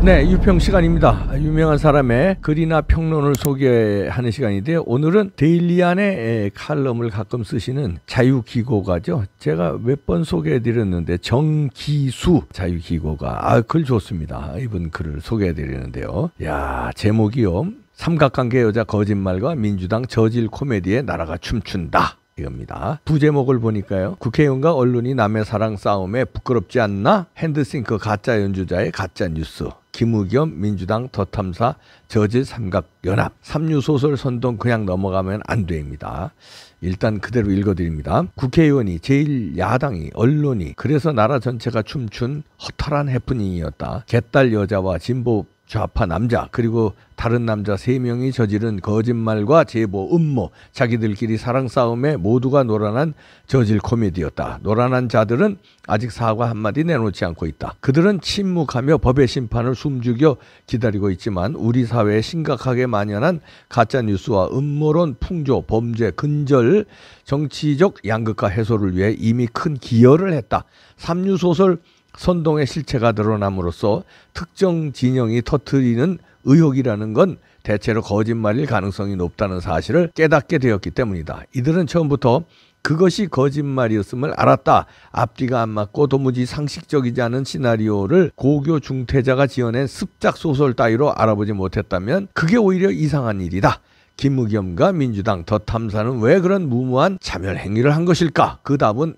네, 유평 시간입니다. 유명한 사람의 글이나 평론을 소개하는 시간인데요. 오늘은 데일리안의 칼럼을 가끔 쓰시는 자유기고가죠. 제가 몇 번 소개해드렸는데 정기수 자유기고가 글 좋습니다. 이분 글을 소개해드리는데요. 야, 제목이요. 삼각관계 여자 거짓말과 민주당 저질 코미디에 나라가 춤춘다. 이겁니다. 부제목을 보니까요. 국회의원과 언론이 남의 사랑 싸움에 부끄럽지 않나? 핸드싱크 가짜 연주자의 가짜 뉴스. 김의겸 민주당 더탐사 저질 삼각연합. 삼류소설 선동 그냥 넘어가면 안 됩니다. 일단 그대로 읽어드립니다. 국회의원이 제1야당이 언론이 그래서 나라 전체가 춤춘 허탈한 해프닝이었다. 개딸 여자와 진보 좌파 남자 그리고 다른 남자 3명이 저지른 거짓말과 제보, 음모, 자기들끼리 사랑 싸움에 모두가 노란한 저질 코미디였다. 노란한 자들은 아직 사과 한마디 내놓지 않고 있다. 그들은 침묵하며 법의 심판을 숨죽여 기다리고 있지만 우리 사회에 심각하게 만연한 가짜뉴스와 음모론, 풍조, 범죄, 근절, 정치적 양극화 해소를 위해 이미 큰 기여를 했다. 삼류소설 선동의 실체가 드러남으로써 특정 진영이 터뜨리는 의혹이라는 건 대체로 거짓말일 가능성이 높다는 사실을 깨닫게 되었기 때문이다. 이들은 처음부터 그것이 거짓말이었음을 알았다. 앞뒤가 안 맞고 도무지 상식적이지 않은 시나리오를 고교 중퇴자가 지어낸 습작 소설 따위로 알아보지 못했다면 그게 오히려 이상한 일이다. 김의겸과 민주당 더 탐사는 왜 그런 무모한 차별 행위를 한 것일까? 그 답은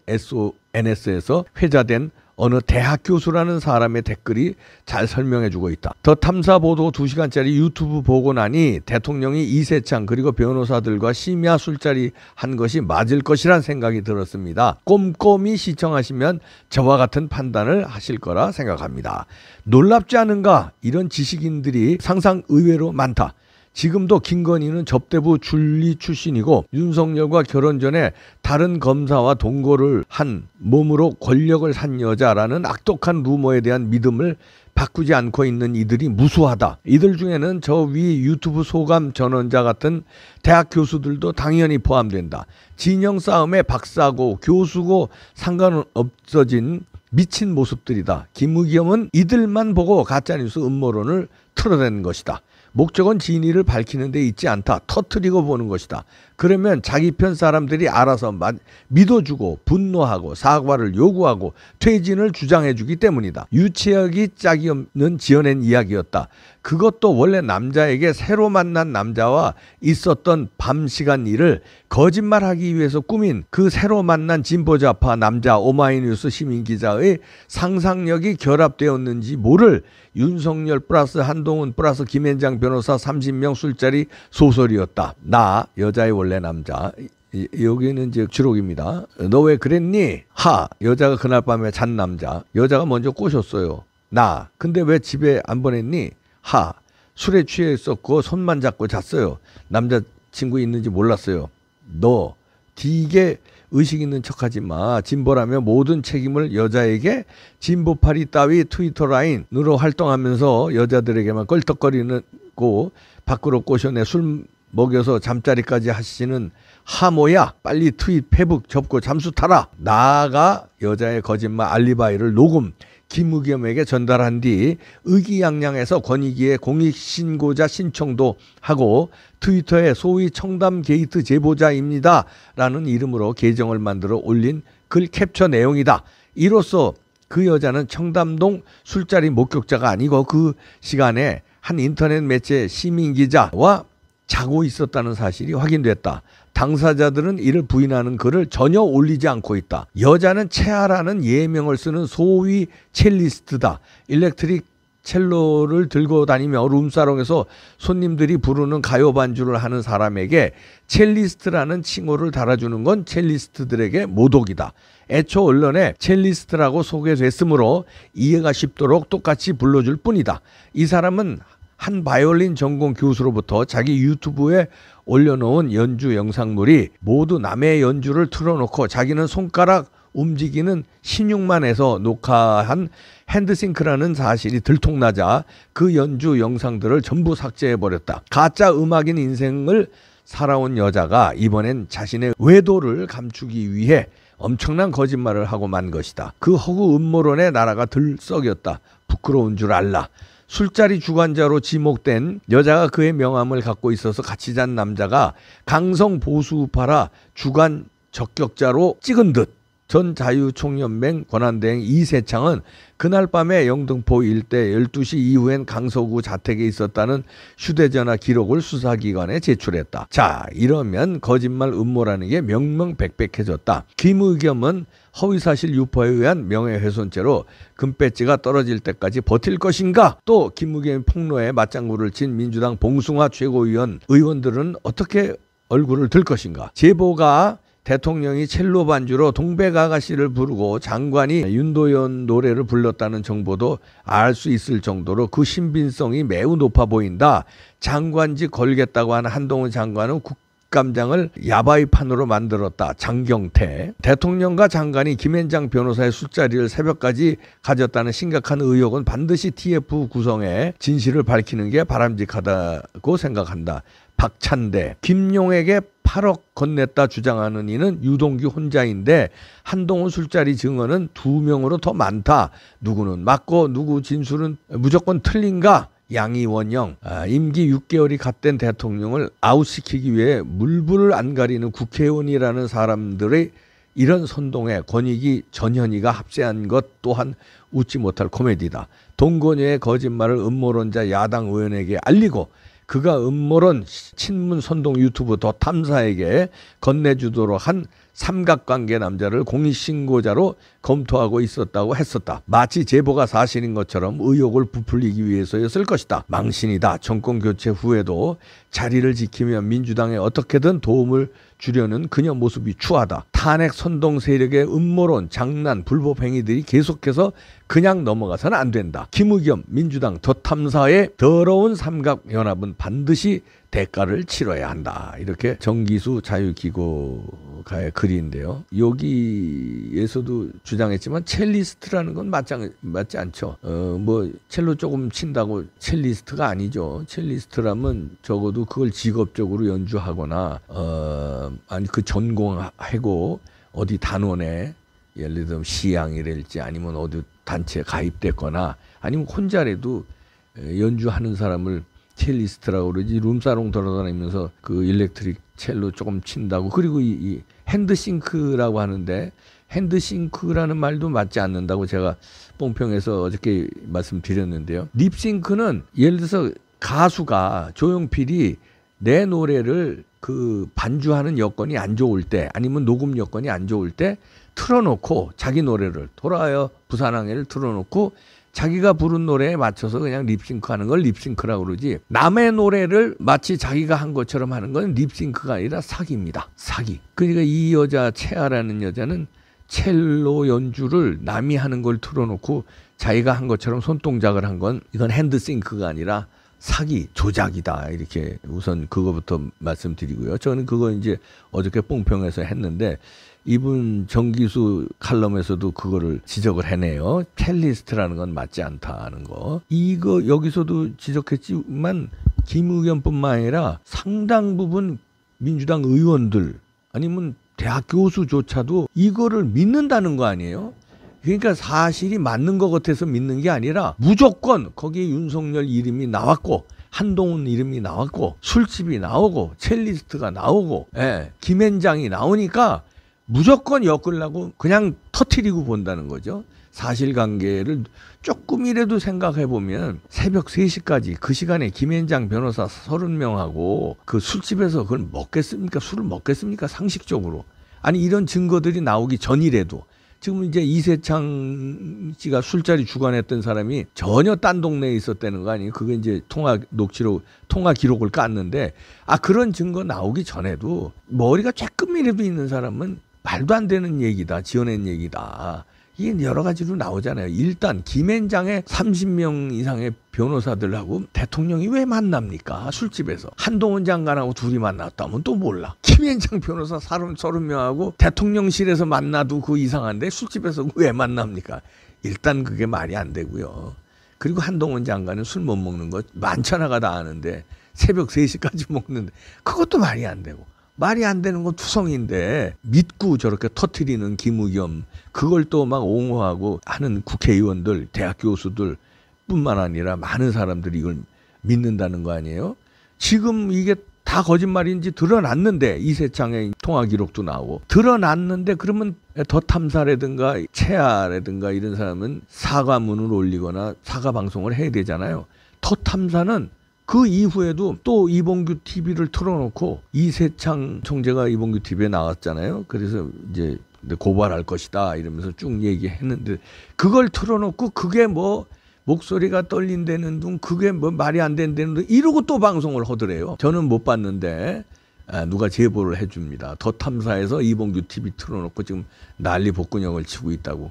SNS에서 회자된 어느 대학 교수라는 사람의 댓글이 잘 설명해주고 있다. 더 탐사 보도 2시간짜리 유튜브 보고 나니 대통령이 이세창 그리고 변호사들과 심야 술자리 한 것이 맞을 것이란 생각이 들었습니다. 꼼꼼히 시청하시면 저와 같은 판단을 하실 거라 생각합니다. 놀랍지 않은가? 이런 지식인들이 상상 의외로 많다. 지금도 김건희는 접대부 줄리 출신이고 윤석열과 결혼 전에 다른 검사와 동거를 한 몸으로 권력을 산 여자라는 악독한 루머에 대한 믿음을 바꾸지 않고 있는 이들이 무수하다. 이들 중에는 저 위 유튜브 소감 전원자 같은 대학 교수들도 당연히 포함된다. 진영 싸움에 박사고 교수고 상관은 없어진 미친 모습들이다. 김의겸은 이들만 보고 가짜뉴스 음모론을 틀어낸 것이다. 목적은 진위를 밝히는 데 있지 않다. 터뜨리고 보는 것이다. 그러면 자기 편 사람들이 알아서 믿어주고 분노하고 사과를 요구하고 퇴진을 주장해주기 때문이다. 유치하기 짝이 없는 지어낸 이야기였다. 그것도 원래 남자에게 새로 만난 남자와 있었던 밤 시간 일을 거짓말하기 위해서 꾸민 그 새로 만난 진보좌파 남자 오마이뉴스 시민기자의 상상력이 결합되었는지 모를 윤석열 플러스 한동훈 플러스 김현장 변호사 30명 술자리 소설이었다. 나 여자의 원래 남자. 여기는 이제 주록입니다. 너 왜 그랬니? 하. 여자가 그날 밤에 잔 남자. 여자가 먼저 꼬셨어요. 나. 근데 왜 집에 안 보냈니? 하. 술에 취해 있었고 손만 잡고 잤어요. 남자친구 있는지 몰랐어요. 너. 되게 의식 있는 척하지 마. 진보라면 모든 책임을 여자에게 진보파리 따위 트위터 라인으로 활동하면서 여자들에게만 껄떡거리고 밖으로 꼬셔내 술 먹여서 잠자리까지 하시는 하모야. 빨리 트윗 페북 접고 잠수 타라. 나아가 여자의 거짓말 알리바이를 녹음 김의겸에게 전달한 뒤 의기양양해서 권익위에 공익신고자 신청도 하고 트위터에 소위 청담 게이트 제보자입니다 라는 이름으로 계정을 만들어 올린 글 캡처 내용이다. 이로써 그 여자는 청담동 술자리 목격자가 아니고 그 시간에 한 인터넷 매체 시민기자와 자고 있었다는 사실이 확인됐다. 당사자들은 이를 부인하는 글을 전혀 올리지 않고 있다. 여자는 채아라는 예명을 쓰는 소위 첼리스트다. 일렉트릭 첼로를 들고 다니며 룸사롱에서 손님들이 부르는 가요 반주를 하는 사람에게 첼리스트라는 칭호를 달아주는 건 첼리스트들에게 모독이다. 애초 언론에 첼리스트라고 소개됐으므로 이해가 쉽도록 똑같이 불러줄 뿐이다. 이 사람은 한 바이올린 전공 교수로부터 자기 유튜브에 올려놓은 연주 영상물이 모두 남의 연주를 틀어놓고 자기는 손가락 움직이는 신용만 해서 녹화한 핸드싱크라는 사실이 들통나자 그 연주 영상들을 전부 삭제해버렸다. 가짜 음악인 인생을 살아온 여자가 이번엔 자신의 외도를 감추기 위해 엄청난 거짓말을 하고 만 것이다. 그 허구 음모론에 나라가 들썩였다. 부끄러운 줄 알라. 술자리 주관자로 지목된 여자가 그의 명함을 갖고 있어서 같이 잔 남자가 강성 보수우파라 주관 적격자로 찍은 듯. 전 자유총연맹 권한대행 이세창은 그날 밤에 영등포 일대 12시 이후엔 강서구 자택에 있었다는 휴대전화 기록을 수사기관에 제출했다. 자, 이러면 거짓말 음모라는 게 명명백백해졌다. 김의겸은 허위사실 유포에 의한 명예훼손죄로 금배지가 떨어질 때까지 버틸 것인가? 또 김의겸 폭로에 맞장구를 친 민주당 봉숭아 최고위원 의원들은 어떻게 얼굴을 들 것인가? 제보가 대통령이 첼로 반주로 동백아가씨를 부르고 장관이 윤도현 노래를 불렀다는 정보도 알 수 있을 정도로 그 신빙성이 매우 높아 보인다. 장관직 걸겠다고 하는 한동훈 장관은 국감장을 야바이판으로 만들었다. 장경태. 대통령과 장관이 김앤장 변호사의 술자리를 새벽까지 가졌다는 심각한 의혹은 반드시 TF 구성에 진실을 밝히는 게 바람직하다고 생각한다. 박찬대. 김용에게 8억 건넸다 주장하는 이는 유동규 혼자인데 한동훈 술자리 증언은 2명으로 더 많다. 누구는 맞고 누구 진술은 무조건 틀린가? 양이원영. 임기 6개월이 갓된 대통령을 아웃시키기 위해 물불을 안 가리는 국회의원이라는 사람들의 이런 선동에 권익위 전현희가 합세한 것 또한 웃지 못할 코미디다. 동건녀의 거짓말을 음모론자 야당 의원에게 알리고 그가 음모론 친문 선동 유튜브 더 탐사에게 건네주도록 한 삼각관계 남자를 공익신고자로 검토하고 있었다고 했었다. 마치 제보가 사실인 것처럼 의혹을 부풀리기 위해서였을 것이다. 망신이다. 정권교체 후에도 자리를 지키며 민주당에 어떻게든 도움을 주려는 그녀 모습이 추하다. 탄핵 선동 세력의 음모론, 장난, 불법 행위들이 계속해서 그냥 넘어가서는 안 된다. 김의겸, 민주당, 더 탐사의 더러운 삼각연합은 반드시 대가를 치러야 한다. 이렇게 정기수 자유기고가의 글인데요. 여기에서도 주장했지만 첼리스트라는 건 맞지 않죠. 뭐 첼로 조금 친다고 첼리스트가 아니죠. 첼리스트라면 적어도 그걸 직업적으로 연주하거나 아니 그 전공하고 어디 단원에 예를 들면 시향이랄지 아니면 어디 단체에 가입됐거나 아니면 혼자라도 연주하는 사람을 첼리스트라고 그러지. 룸사롱 돌아다니면서 그 일렉트릭 첼로 조금 친다고. 그리고 이 핸드싱크라고 하는데 핸드싱크라는 말도 맞지 않는다고 제가 뽕평에서 어저께 말씀드렸는데요. 립싱크는 예를 들어서 가수가 조용필이 내 노래를 그 반주하는 여건이 안 좋을 때 아니면 녹음 여건이 안 좋을 때 틀어놓고 자기 노래를 돌아와요 부산항해를 틀어놓고 자기가 부른 노래에 맞춰서 그냥 립싱크하는 걸 립싱크라고 그러지. 남의 노래를 마치 자기가 한 것처럼 하는 건 립싱크가 아니라 사기입니다. 사기. 그러니까 이 여자 채아라는 여자는 첼로 연주를 남이 하는 걸 틀어놓고 자기가 한 것처럼 손동작을 한 건 이건 핸드싱크가 아니라 사기, 조작이다. 이렇게 우선 그거부터 말씀드리고요. 저는 그거 이제 어저께 뽕평에서 했는데 이분 정기수 칼럼에서도 그거를 지적을 해내요. 첼리스트라는 건 맞지 않다는 거. 이거 여기서도 지적했지만 김의겸뿐만 아니라 상당 부분 민주당 의원들 아니면 대학 교수조차도 이거를 믿는다는 거 아니에요? 그러니까 사실이 맞는 것 같아서 믿는 게 아니라 무조건 거기에 윤석열 이름이 나왔고 한동훈 이름이 나왔고 술집이 나오고 첼리스트가 나오고 김앤장이 나오니까 무조건 엮으려고 그냥 터트리고 본다는 거죠. 사실관계를 조금이라도 생각해보면 새벽 3시까지 그 시간에 김앤장 변호사 30명하고 그 술집에서 그걸 먹겠습니까? 술을 먹겠습니까? 상식적으로. 아니 이런 증거들이 나오기 전이라도 지금 이제 이세창 씨가 술자리 주관했던 사람이 전혀 딴 동네에 있었다는 거 아니에요? 그게 이제 통화 기록을 깠는데 그런 증거 나오기 전에도 머리가 조금이라도 있는 사람은 말도 안 되는 얘기다. 지어낸 얘기다. 이게 여러 가지로 나오잖아요. 일단 김앤장의 30명 이상의 변호사들하고 대통령이 왜 만납니까? 술집에서. 한동훈 장관하고 둘이 만났다면 또 몰라. 김앤장 변호사 30명하고 대통령실에서 만나도 그 이상한데 술집에서 왜 만납니까? 일단 그게 말이 안 되고요. 그리고 한동훈 장관은 술 못 먹는 거 만천하가 다 아는데 새벽 3시까지 먹는데 그것도 말이 안 되고. 말이 안 되는 건 투성인데 믿고 저렇게 터트리는 김의겸 그걸 또 막 옹호하고 하는 국회의원들 대학 교수들 뿐만 아니라 많은 사람들이 이걸 믿는다는 거 아니에요? 지금 이게 다 거짓말인지 드러났는데, 이세창의 통화 기록도 나오고 드러났는데, 그러면 더 탐사라든가 채아라든가 이런 사람은 사과문을 올리거나 사과 방송을 해야 되잖아요. 더 탐사는 그 이후에도 또 이봉규 TV를 틀어놓고, 이세창 총재가 이봉규 TV에 나왔잖아요. 그래서 이제 고발할 것이다 이러면서 쭉 얘기했는데, 그걸 틀어놓고 그게 뭐 목소리가 떨린다는 둥, 그게 뭐 말이 안 된다는 둥 이러고 또 방송을 하더래요. 저는 못 봤는데 누가 제보를 해줍니다. 더 탐사에서 이봉규 TV 틀어놓고 지금 난리 복근형을 치고 있다고.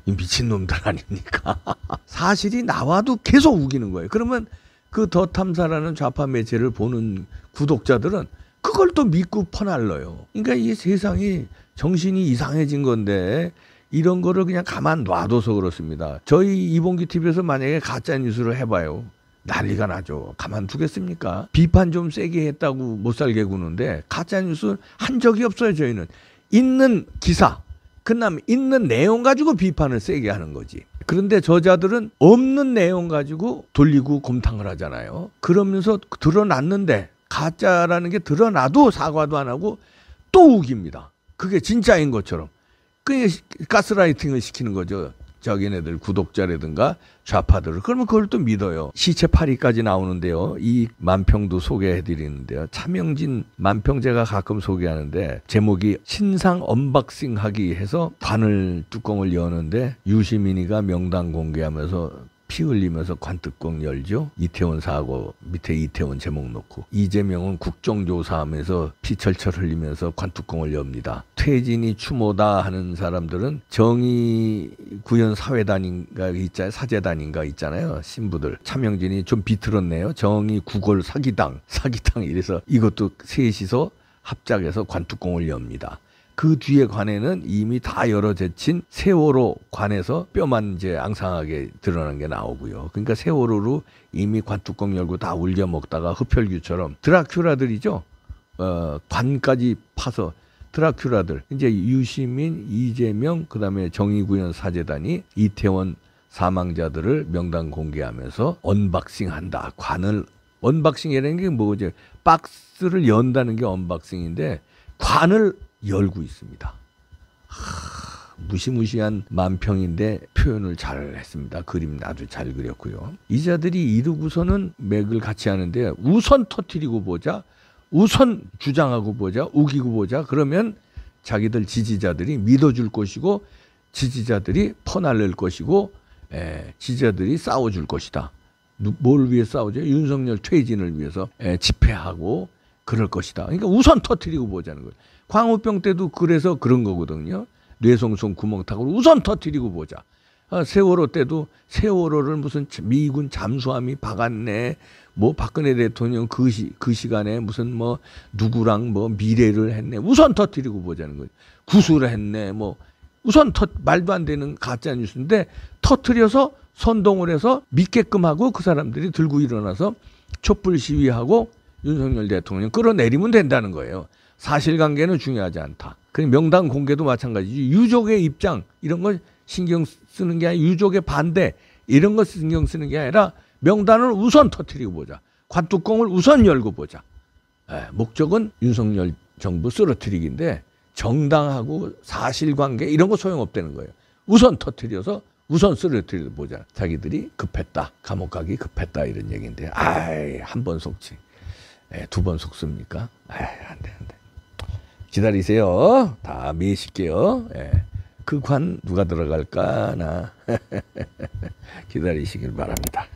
이 미친놈들 아닙니까? 사실이 나와도 계속 우기는 거예요. 그러면 그 더 탐사라는 좌파 매체를 보는 구독자들은 그걸 또 믿고 퍼날러요. 그러니까 이 세상이 정신이 이상해진 건데, 이런 거를 그냥 가만 놔둬서 그렇습니다. 저희 이봉규 TV에서 만약에 가짜 뉴스를 해봐요. 난리가 나죠. 가만 두겠습니까? 비판 좀 세게 했다고 못 살게 구는데, 가짜 뉴스 한 적이 없어요. 저희는 있는 기사, 그다음 있는 내용 가지고 비판을 세게 하는 거지. 그런데 저자들은 없는 내용 가지고 돌리고 곰탕을 하잖아요. 그러면서 드러났는데, 가짜라는 게 드러나도 사과도 안 하고 또 우깁니다. 그게 진짜인 것처럼. 그게 가스라이팅을 시키는 거죠. 자기네들 구독자라든가 좌파들을. 그러면 그걸 또 믿어요. 시체 파리까지 나오는데요. 이 만평도 소개해드리는데요. 차명진 만평 제가 가끔 소개하는데, 제목이 신상 언박싱하기 해서 관을 뚜껑을 여는데, 유시민이가 명단 공개하면서 피 흘리면서 관뚜껑 열죠. 이태원 사고 밑에 이태원 제목 놓고, 이재명은 국정조사하면서 피 철철 흘리면서 관뚜껑을 엽니다. 퇴진이 추모다 하는 사람들은 정의구현 사회단인가 있잖아요. 사제단인가 있잖아요. 신부들. 차명진이 좀 비틀었네요. 정의구걸 사기당 이래서 이것도 셋이서 합작해서 관뚜껑을 엽니다. 그 뒤에 관에는 이미 다 열어제친 세월호 관에서 뼈만 이제 앙상하게 드러난 게 나오고요. 그러니까 세월호로 이미 관뚜껑 열고 다 울겨 먹다가 흡혈귀처럼 드라큘라들이죠. 관까지 파서 드라큘라들. 이제 유시민, 이재명, 그다음에 정의구현 사제단이 이태원 사망자들을 명단 공개하면서 언박싱한다. 관을 언박싱이라는 게 뭐죠? 박스를 연다는 게 언박싱인데, 관을 열고 있습니다. 무시무시한 만평인데 표현을 잘 했습니다. 그림 아주 잘 그렸고요. 이자들이 이러고서는 맥을 같이 하는데, 우선 터뜨리고 보자, 우선 주장하고 보자, 우기고 보자. 그러면 자기들 지지자들이 믿어줄 것이고, 지지자들이 퍼날릴 것이고, 지지자들이 싸워줄 것이다. 뭘 위해 싸우죠? 윤석열 퇴진을 위해서 집회하고 그럴 것이다. 그러니까 우선 터뜨리고 보자는 거예요. 광우병 때도 그래서 그런 거거든요. 뇌송송 구멍 타고 우선 터뜨리고 보자. 세월호 때도 세월호를 무슨 미군 잠수함이 박았네. 뭐 박근혜 대통령 그 시간에 무슨 뭐 누구랑 뭐 미래를 했네. 우선 터뜨리고 보자는 거예요. 구술을 했네. 뭐 우선 말도 안 되는 가짜 뉴스인데, 터뜨려서 선동을 해서 믿게끔 하고, 그 사람들이 들고 일어나서 촛불 시위하고 윤석열 대통령 끌어내리면 된다는 거예요. 사실관계는 중요하지 않다. 그 명단 공개도 마찬가지지. 유족의 입장 이런 걸 신경 쓰는 게 아니라, 유족의 반대 이런 거 신경 쓰는 게 아니라, 명단을 우선 터뜨리고 보자. 관뚜껑을 우선 열고 보자. 목적은 윤석열 정부 쓰러뜨리기인데, 정당하고 사실관계 이런 거 소용없다는 거예요. 우선 터뜨려서 우선 쓰러뜨려 보자. 자기들이 급했다. 감옥 가기 급했다 이런 얘기인데, 한 번 속지. 두 번 속습니까? 안 돼. 기다리세요. 다 매실게요. 그 관 누가 들어갈까? 나 기다리시길 바랍니다.